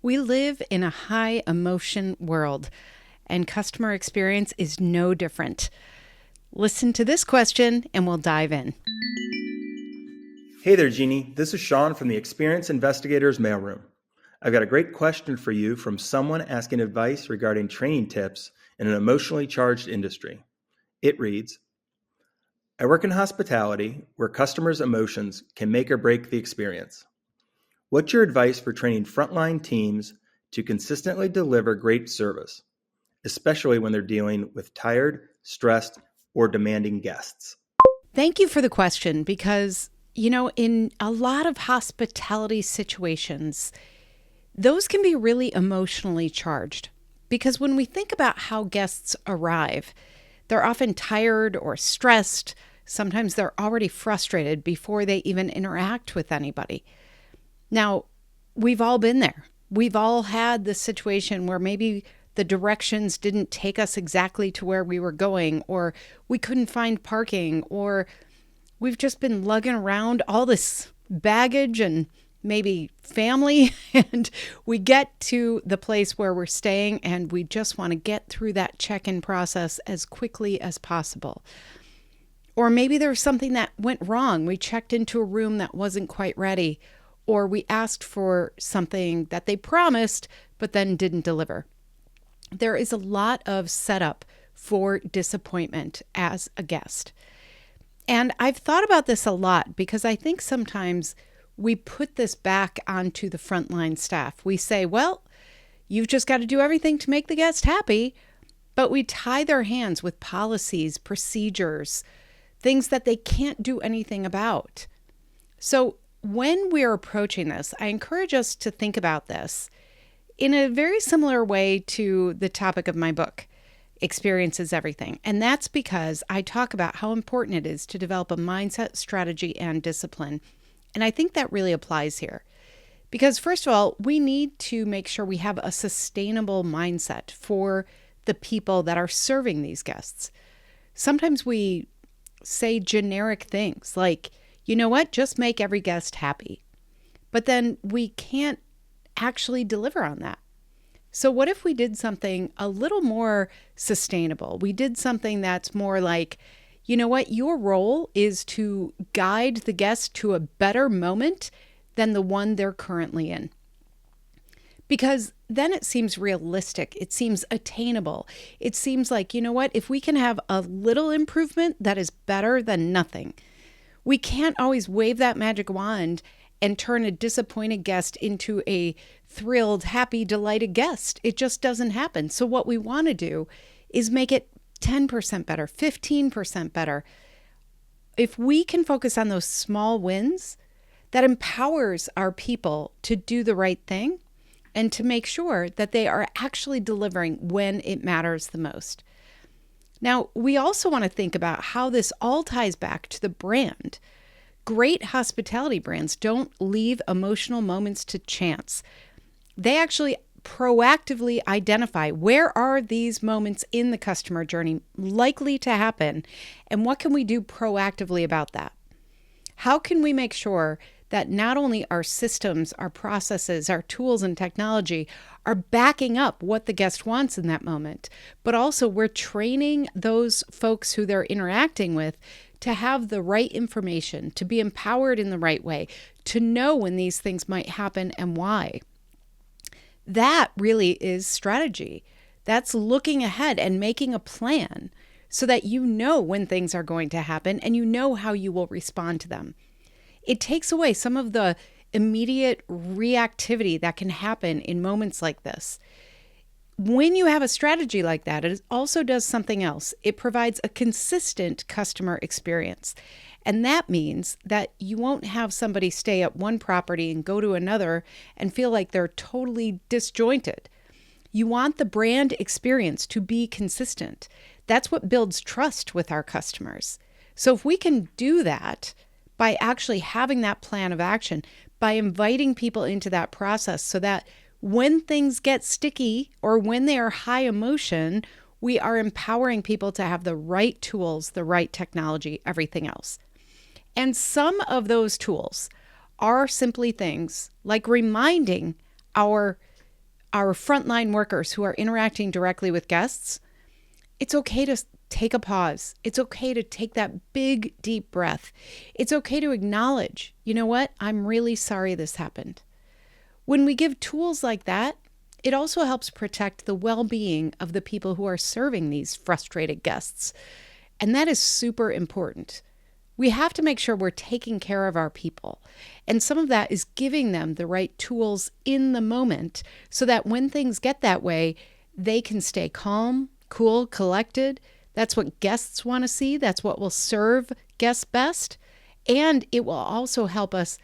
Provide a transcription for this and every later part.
We live in a high emotion world, and customer experience is no different. Listen to this question and we'll dive in. Hey there, Jeannie. This is Sean from the Experience Investigators Mailroom. I've got a great question for you from someone asking advice regarding training tips in an emotionally charged industry. It reads, I work in hospitality where customers' emotions can make or break the experience. What's your advice for training frontline teams to consistently deliver great service, especially when they're dealing with tired, stressed, or demanding guests? Thank you for the question because, in a lot of hospitality situations, those can be really emotionally charged. Because when we think about how guests arrive, they're often tired or stressed. Sometimes they're already frustrated before they even interact with anybody. Now, we've all been there. We've all had this situation where maybe the directions didn't take us exactly to where we were going, or we couldn't find parking, or we've just been lugging around all this baggage and maybe family, and we get to the place where we're staying and we just want to get through that check-in process as quickly as possible. Or maybe there was something that went wrong. We checked into a room that wasn't quite ready, or we asked for something that they promised but then didn't deliver. There is a lot of setup for disappointment as a guest. And I've thought about this a lot because I think sometimes we put this back onto the frontline staff. We say, well, you've just got to do everything to make the guest happy, but we tie their hands with policies, procedures, things that they can't do anything about. So when we're approaching this, I encourage us to think about this in a very similar way to the topic of my book, Experience is Everything. And that's because I talk about how important it is to develop a mindset, strategy, and discipline. And I think that really applies here. Because first of all, we need to make sure we have a sustainable mindset for the people that are serving these guests. Sometimes we say generic things like, you know what, just make every guest happy. But then we can't actually deliver on that. So what if we did something a little more sustainable? We did something that's more like, you know what, your role is to guide the guest to a better moment than the one they're currently in. Because then it seems realistic. It seems attainable. It seems like, you know what, if we can have a little improvement, that is better than nothing. We can't always wave that magic wand and turn a disappointed guest into a thrilled, happy, delighted guest. It just doesn't happen. So what we want to do is make it 10% better, 15% better. If we can focus on those small wins, that empowers our people to do the right thing and to make sure that they are actually delivering when it matters the most. Now, we also want to think about how this all ties back to the brand. Great hospitality brands don't leave emotional moments to chance. They actually proactively identify where are these moments in the customer journey likely to happen, and what can we do proactively about that? How can we make sure that not only our systems, our processes, our tools and technology are backing up what the guest wants in that moment, but also we're training those folks who they're interacting with to have the right information, to be empowered in the right way, to know when these things might happen and why. That really is strategy. That's looking ahead and making a plan so that you know when things are going to happen and you know how you will respond to them. It takes away some of the immediate reactivity that can happen in moments like this. When you have a strategy like that, it also does something else. It provides a consistent customer experience. And that means that you won't have somebody stay at one property and go to another and feel like they're totally disjointed. You want the brand experience to be consistent. That's what builds trust with our customers. So if we can do that by actually having that plan of action, by inviting people into that process so that when things get sticky or when they are high emotion, we are empowering people to have the right tools, the right technology, everything else. And some of those tools are simply things like reminding our our frontline workers who are interacting directly with guests, it's okay to take a pause. It's okay to take that big, deep breath. It's okay to acknowledge, you know what? I'm really sorry this happened. When we give tools like that, it also helps protect the well-being of the people who are serving these frustrated guests. And that is super important. We have to make sure we're taking care of our people. And some of that is giving them the right tools in the moment so that when things get that way, they can stay calm, cool, collected. That's what guests want to see. That's what will serve guests best. And it will also help us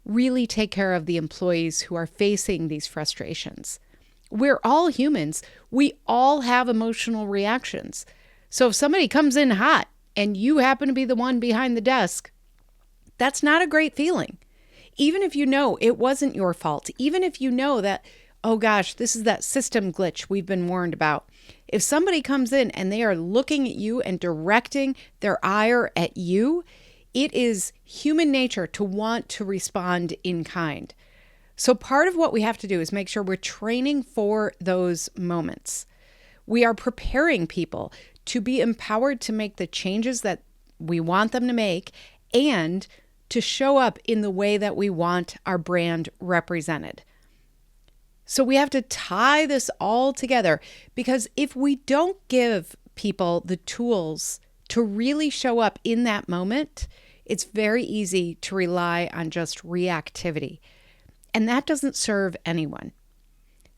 really take care of the employees who are facing these frustrations. We're all humans. We all have emotional reactions. So if somebody comes in hot and you happen to be the one behind the desk, that's not a great feeling. Even if you know it wasn't your fault, even if you know that, oh gosh, this is that system glitch we've been warned about. If somebody comes in and they are looking at you and directing their ire at you, it is human nature to want to respond in kind. So part of what we have to do is make sure we're training for those moments. We are preparing people to be empowered to make the changes that we want them to make and to show up in the way that we want our brand represented. So we have to tie this all together, because if we don't give people the tools to really show up in that moment, it's very easy to rely on just reactivity. And that doesn't serve anyone.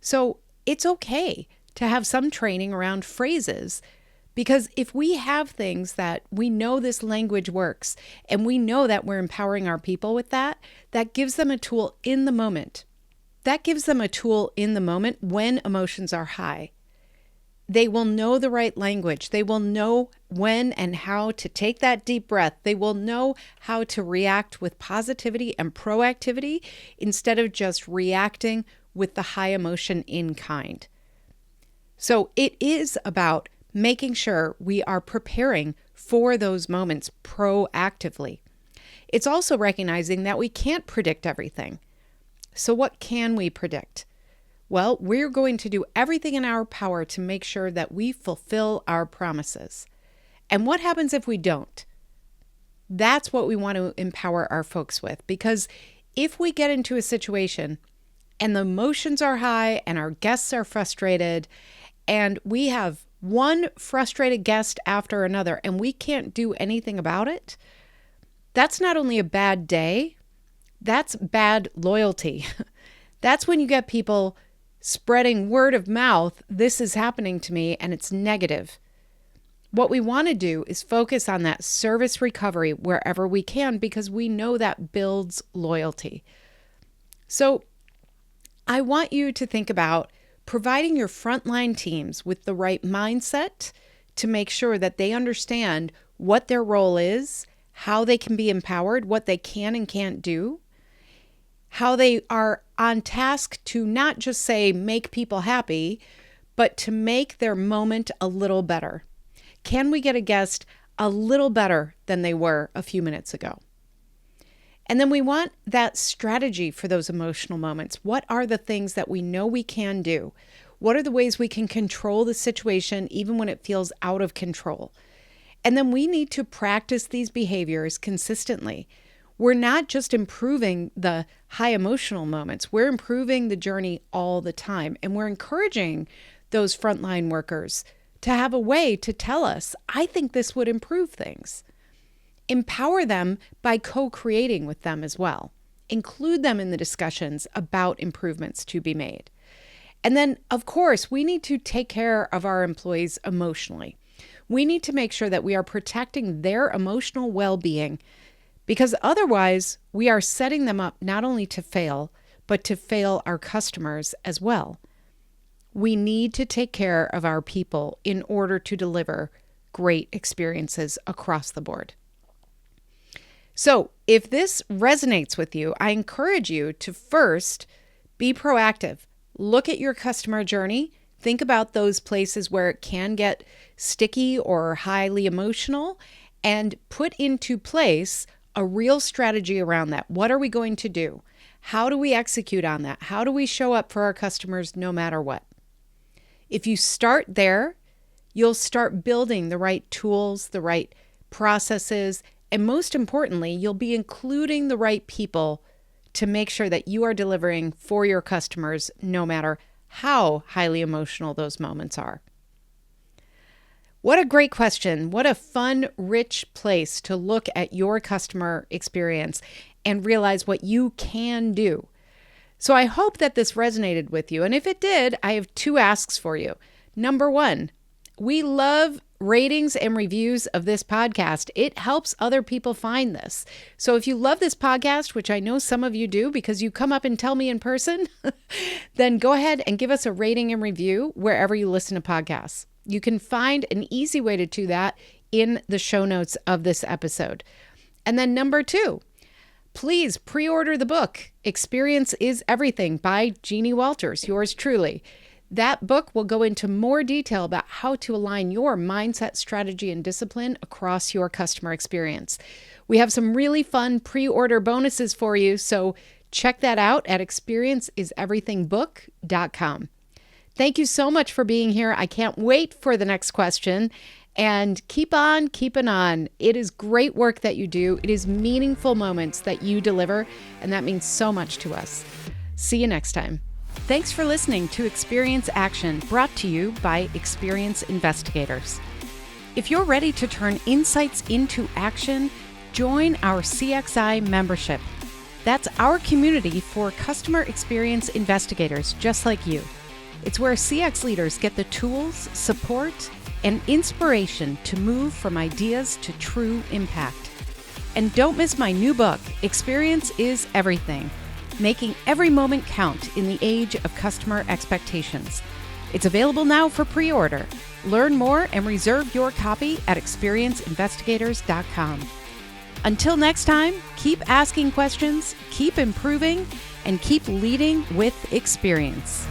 So it's okay to have some training around phrases, because if we have things that we know this language works and we know that we're empowering our people with that, that gives them a tool in the moment. That gives them a tool in the moment when emotions are high. They will know the right language. They will know when and how to take that deep breath. They will know how to react with positivity and proactivity instead of just reacting with the high emotion in kind. So it is about making sure we are preparing for those moments proactively. It's also recognizing that we can't predict everything. So what can we predict? Well, we're going to do everything in our power to make sure that we fulfill our promises. And what happens if we don't? That's what we want to empower our folks with, because if we get into a situation and the emotions are high and our guests are frustrated and we have one frustrated guest after another and we can't do anything about it, that's not only a bad day, that's bad loyalty. That's when you get people spreading word of mouth, this is happening to me, and it's negative. What we want to do is focus on that service recovery wherever we can, because we know that builds loyalty. So I want you to think about providing your frontline teams with the right mindset to make sure that they understand what their role is, how they can be empowered, what they can and can't do, how they are on task to not just say make people happy, but to make their moment a little better. Can we get a guest a little better than they were a few minutes ago? And then we want that strategy for those emotional moments. What are the things that we know we can do? What are the ways we can control the situation even when it feels out of control? And then we need to practice these behaviors consistently. We're not just improving the high emotional moments, we're improving the journey all the time. And we're encouraging those frontline workers to have a way to tell us, I think this would improve things. Empower them by co-creating with them as well. Include them in the discussions about improvements to be made. And then, of course, we need to take care of our employees emotionally. We need to make sure that we are protecting their emotional well-being, because otherwise we are setting them up not only to fail, but to fail our customers as well. We need to take care of our people in order to deliver great experiences across the board. So if this resonates with you, I encourage you to first be proactive. Look at your customer journey. Think about those places where it can get sticky or highly emotional, and put into place a real strategy around that. What are we going to do? How do we execute on that? How do we show up for our customers no matter what? If you start there, you'll start building the right tools, the right processes, and most importantly, you'll be including the right people to make sure that you are delivering for your customers no matter how highly emotional those moments are. What a great question. What a fun, rich place to look at your customer experience and realize what you can do. So I hope that this resonated with you. And if it did, I have 2 asks for you. Number 1, we love ratings and reviews of this podcast. It helps other people find this. So if you love this podcast, which I know some of you do because you come up and tell me in person, then go ahead and give us a rating and review wherever you listen to podcasts. You can find an easy way to do that in the show notes of this episode. And then number 2, please pre-order the book, Experience is Everything by Jeannie Walters, yours truly. That book will go into more detail about how to align your mindset, strategy, and discipline across your customer experience. We have some really fun pre-order bonuses for you, so check that out at experienceiseverythingbook.com. Thank you so much for being here. I can't wait for the next question. And keep on keeping on. It is great work that you do. It is meaningful moments that you deliver, and that means so much to us. See you next time. Thanks for listening to Experience Action, brought to you by Experience Investigators. If you're ready to turn insights into action, join our CXI membership. That's our community for customer experience investigators just like you. It's where CX leaders get the tools, support, and inspiration to move from ideas to true impact. And don't miss my new book, Experience is Everything, Making Every Moment Count in the Age of Customer Expectations. It's available now for pre-order. Learn more and reserve your copy at experienceinvestigators.com. Until next time, keep asking questions, keep improving, and keep leading with experience.